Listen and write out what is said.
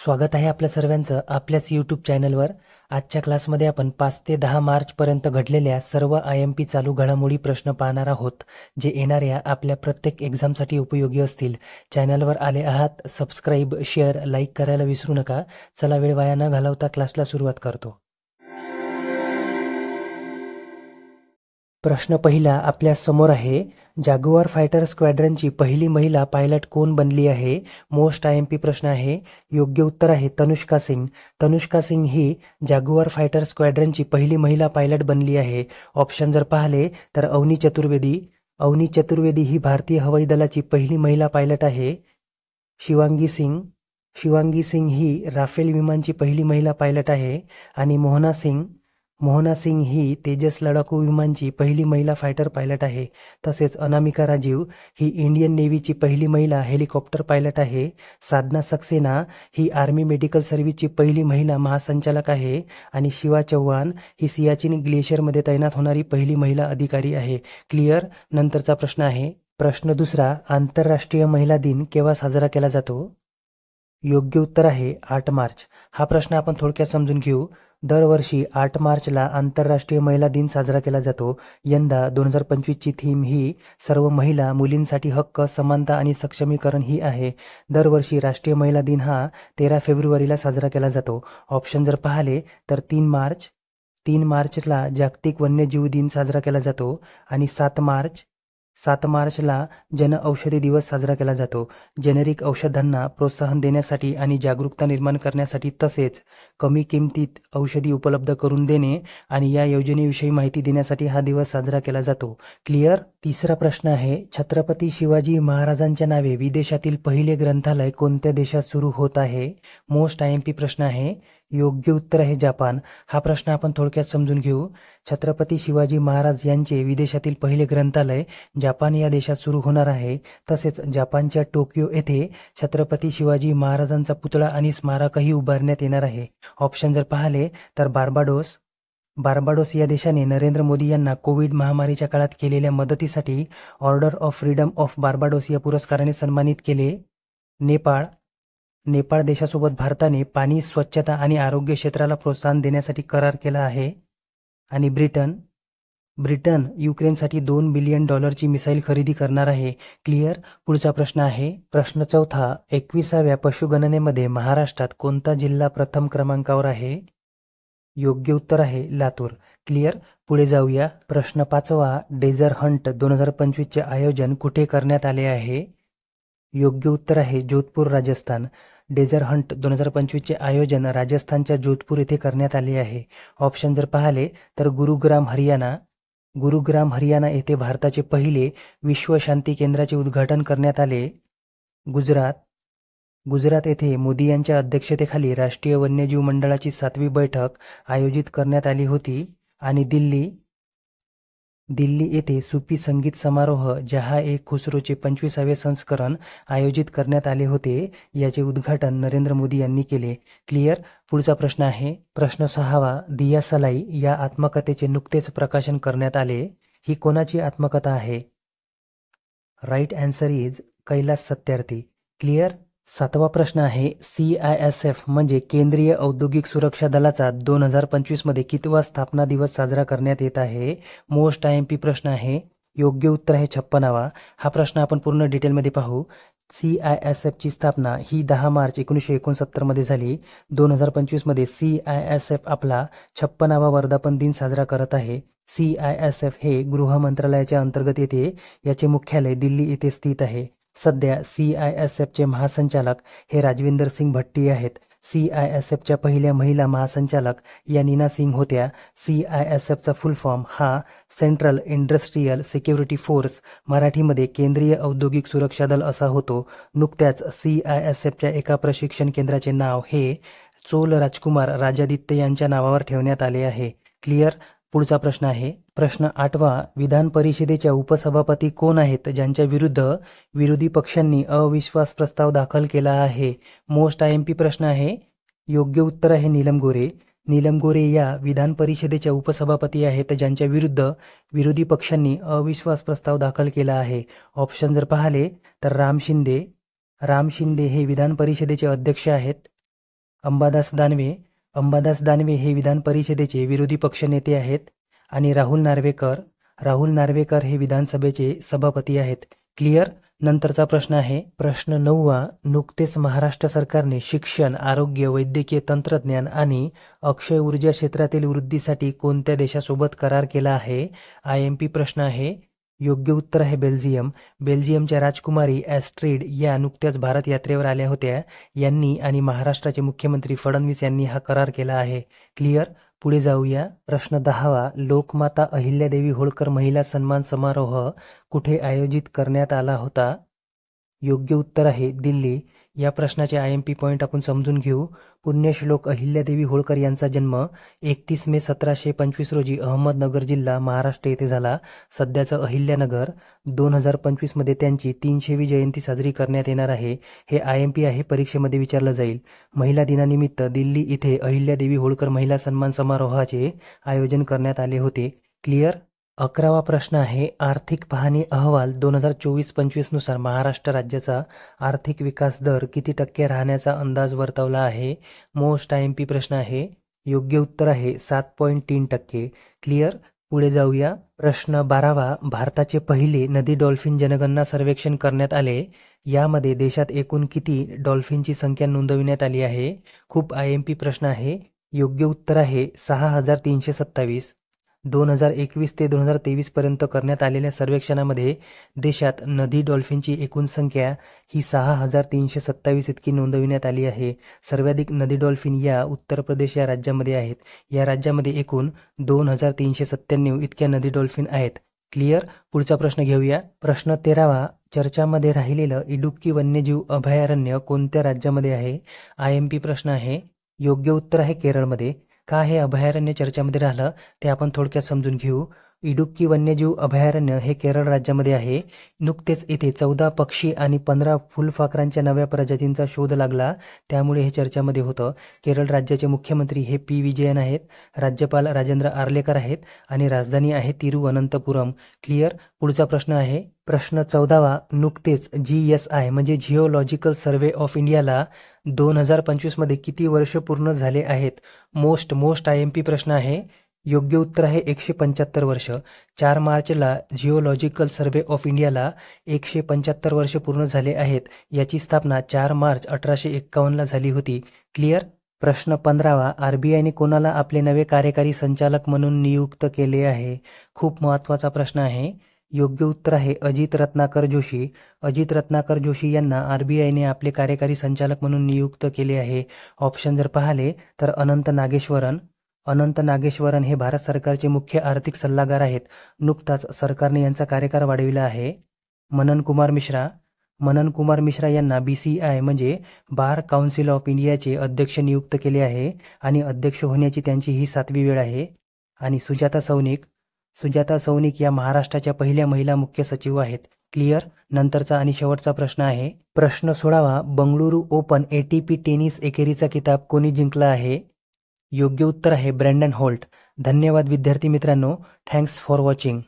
स्वागत आहे आपल्या सर्वांचं आपल्याच यूट्यूब चॅनलवर। आजच्या क्लासमध्ये आपण 5 ते 10 मार्चपर्यंत घडलेल्या सर्व IMP चालू घडामोडी प्रश्न पाहणार आहोत, जे येणाऱ्या आपल्या प्रत्येक एक्झामसाठी उपयोगी असतील। चॅनलवर आले आहात, सबस्क्राईब, शेअर, लाईक करायला विसरू नका। चला वेळ वाया न घालवता क्लासला सुरुवात करतो। प्रश्न पहिला आपल्या समोर आहे, जागुआर फायटर स्क्वॅड्रनची पहिली महिला पायलट कोण बनली आहे? मोस्ट IMP प्रश्न आहे। योग्य उत्तर आहे तनुष्का सिंग। तनुष्का सिंग ही जागुआर फायटर स्क्वॅड्रनची पहिली महिला पायलट बनली आहे। ऑप्शन जर पाहिले तर अवनी चतुर्वेदी। अवनी चतुर्वेदी ही भारतीय हवाई दलाची पहिली महिला पायलट आहे। शिवांगी सिंग। शिवांगी सिंग ही राफेल विमानची पहिली महिला पायलट आहे। आणि मोहना सिंग। मोहना सिंग ही तेजस लढाऊ विमानची पहिली महिला फायटर पायलट आहे। तसेच अनामिका राजीव ही इंडियन नेव्हीची पहिली महिला हेलिकॉप्टर पायलट आहे। साधना सक्सेना ही आर्मी मेडिकल सर्व्हिसची पहिली महिला महासंचालक आहे। आणि शिवा चौहान ही सियाचिन ग्लेशियरमध्ये तैनात होणारी पहिली महिला अधिकारी आहे। क्लिअर। नंतरचा प्रश्न आहे, प्रश्न दुसरा, आंतरराष्ट्रीय महिला दिन केव्हा साजरा केला जातो? योग्य उत्तर आहे 8 मार्च। हा प्रश्न आपण थोडक्यात समजून घेऊ। दरवर्षी 8 मार्चला आंतरराष्ट्रीय महिला दिन साजरा केला जातो। यंदा 2025ची थीम ही सर्व महिला मुलींसाठी हक्क, समानता आणि सक्षमीकरण ही आहे। दरवर्षी राष्ट्रीय महिला दिन हा 13 फेब्रुवारीला साजरा केला जातो। ऑप्शन जर पाहिले तर 3 मार्च, 3 मार्चला जागतिक वन्यजीव दिन साजरा केला जातो। आणि 7 मार्चला जन औषधी दिवस साजरा केला जातो। जेनेरिक औषधांना प्रोत्साहन देण्यासाठी आणि जागरूकता निर्माण करण्यासाठी, तसेच कमी किमतीत औषधी उपलब्ध करून देणे आणि या योजनेविषयी माहिती देण्यासाठी हा दिवस साजरा केला जातो। क्लिअर। तिसरा प्रश्न आहे, छत्रपती शिवाजी महाराजांच्या नावे विदेशातील पहिले ग्रंथालय कोणत्या देशात सुरू होत आहे? मोस्ट IMP प्रश्न आहे। योग्य उत्तर आहे जपान। हा प्रश्न आपण थोडक्यात समजून घेऊ। छत्रपती शिवाजी महाराज यांचे विदेशातील पहिले ग्रंथालय जपान या देशात सुरू होणार आहे। तसेच जपानच्या टोकियो येथे छत्रपती शिवाजी महाराजांचा पुतळा आणि स्मारकही उभारण्यात येणार आहे। ऑप्शन जर पाहिले तर बार्बाडोस या देशाने नरेंद्र मोदी यांना कोविड महामारीच्या काळात केलेल्या मदतीसाठी order of freedom of Barbados या पुरस्काराने सन्मानित केले। नेपाळ देशासोबत भारताने पाणी, स्वच्छता आणि आरोग्य क्षेत्राला प्रोत्साहन देण्यासाठी करार केला आहे। आणि ब्रिटन युक्रेनसाठी $2 बिलियन मिसाईल खरेदी करणार आहे। क्लिअर। पुढचा प्रश्न आहे, प्रश्न चौथा, 21व्या पशुगणनेमध्ये महाराष्ट्रात कोणता जिल्हा प्रथम क्रमांकावर आहे? योग्य उत्तर आहे लातूर। क्लिअर। पुढे जाऊया। प्रश्न पाचवा, डेझर हंट 2025चे आयोजन कुठे करण्यात आले आहे? योग्य उत्तर आहे जोधपूर, राजस्थान। डेझर हंट 2025चे आयोजन राजस्थानच्या जोधपूर येथे करण्यात आले आहे। ऑप्शन जर पाहिले तर गुरुग्राम, हरियाणा येथे भारताचे पहिले विश्व शांती केंद्राचे उद्घाटन करण्यात आले। गुजरात येथे मोदी यांच्या अध्यक्षतेखाली राष्ट्रीय वन्यजीव मंडळाची 7वी बैठक आयोजित करण्यात आली होती। आणि दिल्ली येथे सुफी संगीत समारोह जहाँ-ए-खुसरोचे 25वे संस्करण आयोजित करण्यात आले होते। याचे उद्घाटन नरेंद्र मोदी यांनी केले। क्लिअर। पुढचा प्रश्न आहे, प्रश्न सहावा, दिया सलाई या आत्मकथेचे नुकतेच प्रकाशन करण्यात आले। ही कोणाची आत्मकथा आहे? Right answer is Kailash Satyarthi. Clear. सातवा प्रश्न आहे, CISF म्हणजे केंद्रीय औद्योगिक सुरक्षा दलाचा 2025 मध्ये कितवा स्थापना दिवस साजरा करण्यात येत आहे? मोस्ट IMP प्रश्न आहे। योग्य उत्तर आहे 56वा। हा प्रश्न आपण पूर्ण डिटेलमध्ये पाहू। CISF ची स्थापना ही 10 मार्च 1969 मध्ये झाली। 2025 मध्ये CISF आपला 56वा वर्धापन दिन साजरा करत आहे। CISF हे गृह मंत्रालयाच्या अंतर्गत येते। याचे मुख्यालय दिल्ली येथे स्थित आहे। सध्या CISFचे महासंचालक हे राजविंदर सिंग भट्टी आहेत। CISFच्या पहिल्या महिला महासंचालक या नीना सिंग होत्या। CISFचा फुल फॉर्म हा सेंट्रल इंडस्ट्रियल सिक्युरिटी फोर्स, मराठीमध्ये केंद्रीय औद्योगिक सुरक्षा दल असा होतो। नुकत्याच CISFच्या एका प्रशिक्षण केंद्राचे नाव हे चोल राजकुमार राजादित्य यांच्या नावावर ठेवण्यात आले आहे। क्लिअर। पुढचा प्रश्न आहे, प्रश्न 8वा, विधान परिषदेच्या उपसभापती कोण आहेत ज्यांच्या विरुद्ध विरोधी पक्षांनी अविश्वास प्रस्ताव दाखल केला आहे? मोस्ट IMP प्रश्न आहे। योग्य उत्तर आहे नीलम गोरे। नीलम गोरे या विधान परिषदेच्या उपसभापती आहेत ज्यांच्या विरुद्ध विरोधी पक्षांनी अविश्वास प्रस्ताव दाखल केला आहे। ऑप्शन जर पाहिले तर राम शिंदे हे विधान परिषदेचे अध्यक्ष आहेत। अंबादास दानवे हे विधान परिषदेचे विरोधी पक्षनेते आहेत. आणि राहुल नार्वेकर हे विधानसभेचे सभापती आहेत. क्लिअर. नंतरचा प्रश्न आहे प्रश्न 9वा. नुकतेच महाराष्ट्र सरकारने शिक्षण, आरोग्य, वैद्यकीय तंत्रज्ञान आणि अक्षय ऊर्जा क्षेत्रातील वृद्धीसाठी कोणत्या देशासोबत करार केला आहे? IMP प्रश्न आहे. योग्य उत्तर आहे बेल्जियम. बेल्जियमच्या राजकुमारी ॲस्ट्रिड या नुकत्याच भारत यात्रेवर आल्या होत्या. यांनी आणि महाराष्ट्राचे मुख्यमंत्री फडणवीस यांनी हा करार केला आहे. क्लिअर. पुढे जाऊया. प्रश्न 10वा. लोकमाता अहिल्यादेवी होळकर महिला सन्मान समारोह कुठे आयोजित करण्यात आला होता? योग्य उत्तर आहे दिल्ली. या प्रश्नाचे IMP पॉईंट आपण समजून घेऊ. पुण्यश्लोक अहिल्यादेवी होळकर यांचा जन्म 31 मे 1725 रोजी अहमदनगर जिल्हा महाराष्ट्र येथे झाला. सध्याचं अहिल्यानगर. 2025 मध्ये त्यांची 300वी जयंती साजरी करण्यात येणार आहे. हे IMP आहे, परीक्षेमध्ये विचारलं जाईल. महिला दिनानिमित्त दिल्ली इथे अहिल्यादेवी होळकर महिला सन्मान समारोहाचे आयोजन करण्यात आले होते. क्लिअर. 11वा प्रश्न आहे आर्थिक पाहणी अहवाल 2024-25 नुसार महाराष्ट्र राज्याचा आर्थिक विकास दर किती टक्के राहण्याचा अंदाज वर्तवला आहे? मोस्ट IMP प्रश्न आहे. योग्य उत्तर आहे 7.3%. क्लिअर. पुढे जाऊया. प्रश्न 12वा. भारताचे पहिले नदी डॉल्फिन जनगणना सर्वेक्षण करण्यात आले. यामध्ये देशात एकूण किती डॉल्फिनची संख्या नोंदविण्यात आली आहे? खूप IMP प्रश्न आहे. योग्य उत्तर आहे 6,327. 2021 ते 2023 पर्यंत करण्यात आलेल्या सर्वेक्षणामध्ये देशात नदी डॉल्फिनची एकूण संख्या ही 6,327 इतकी नोंदविण्यात आली आहे. सर्वाधिक नदी डॉल्फिन या उत्तर प्रदेश या राज्यामध्ये आहेत. या राज्यामध्ये एकूण 2,397 इतक्या नदी डॉल्फिन आहेत. क्लिअर. पुढचा प्रश्न घेऊया. प्रश्न 13वा. चर्चामध्ये राहिलेलं इडुक्की वन्यजीव अभयारण्य कोणत्या राज्यामध्ये आहे? IMP प्रश्न आहे. योग्य उत्तर आहे केरळमध्ये. का हे अभयारण्य चर्चामध्ये राहिलं ते आपण थोडक्यात समजून घेऊ. इडुक्की वन्यजीव अभयारण्य हे केरळ राज्यामध्ये आहे. नुकतेच इथे 14 पक्षी आणि 15 फुलपाखरांच्या नव्या प्रजातींचा शोध लागला, त्यामुळे हे चर्चामध्ये होतं. केरळ राज्याचे मुख्यमंत्री हे P. विजयन आहेत. राज्यपाल राजेंद्र आर्लेकर आहेत आणि राजधानी आहे तिरुवनंतपुरम. क्लिअर. पुढचा प्रश्न आहे प्रश्न 14वा. नुकतेच GSI म्हणजे जिओलॉजिकल सर्व्हे ऑफ इंडियाला 2025 मध्ये किती वर्ष पूर्ण झाले आहेत? मोस्ट IMP प्रश्न आहे. योग्य उत्तर आहे 175 वर्ष. 4 मार्चला जिओलॉजिकल सर्व्हे ऑफ इंडियाला 175 वर्ष पूर्ण झाले आहेत. याची स्थापना 4 मार्च 1851ला झाली होती. क्लिअर. प्रश्न 15वा. RBIने कोणाला आपले नवे कार्यकारी संचालक म्हणून नियुक्त केले आहे? खूप महत्त्वाचा प्रश्न आहे. योग्य उत्तर आहे अजित रत्नाकर जोशी. अजित रत्नाकर जोशी यांना RBIने आपले कार्यकारी संचालक म्हणून नियुक्त केले आहे. ऑप्शन जर पाहिले तर अनंत नागेश्वरन हे भारत सरकारचे मुख्य आर्थिक सल्लागार आहेत. नुकताच सरकारने यांचा कार्यकाळ वाढविला आहे. मनन कुमार मिश्रा यांना BCI म्हणजे बार काउन्सिल ऑफ इंडियाचे अध्यक्ष नियुक्त केले आहे आणि अध्यक्ष होण्याची त्यांची ही 7वी वेळ आहे. आणि सुजाता सौनिक या महाराष्ट्राच्या पहिल्या महिला मुख्य सचिव आहेत. क्लिअर. नंतरचा आणि शेवटचा प्रश्न आहे प्रश्न 16वा. बंगळुरू ओपन ATP टेनिस एकेरीचा किताब कोणी जिंकला आहे? योग्य उत्तर आहे ब्रँडन होल्ट. धन्यवाद विद्यार्थी मित्रांनो. Thanks for watching.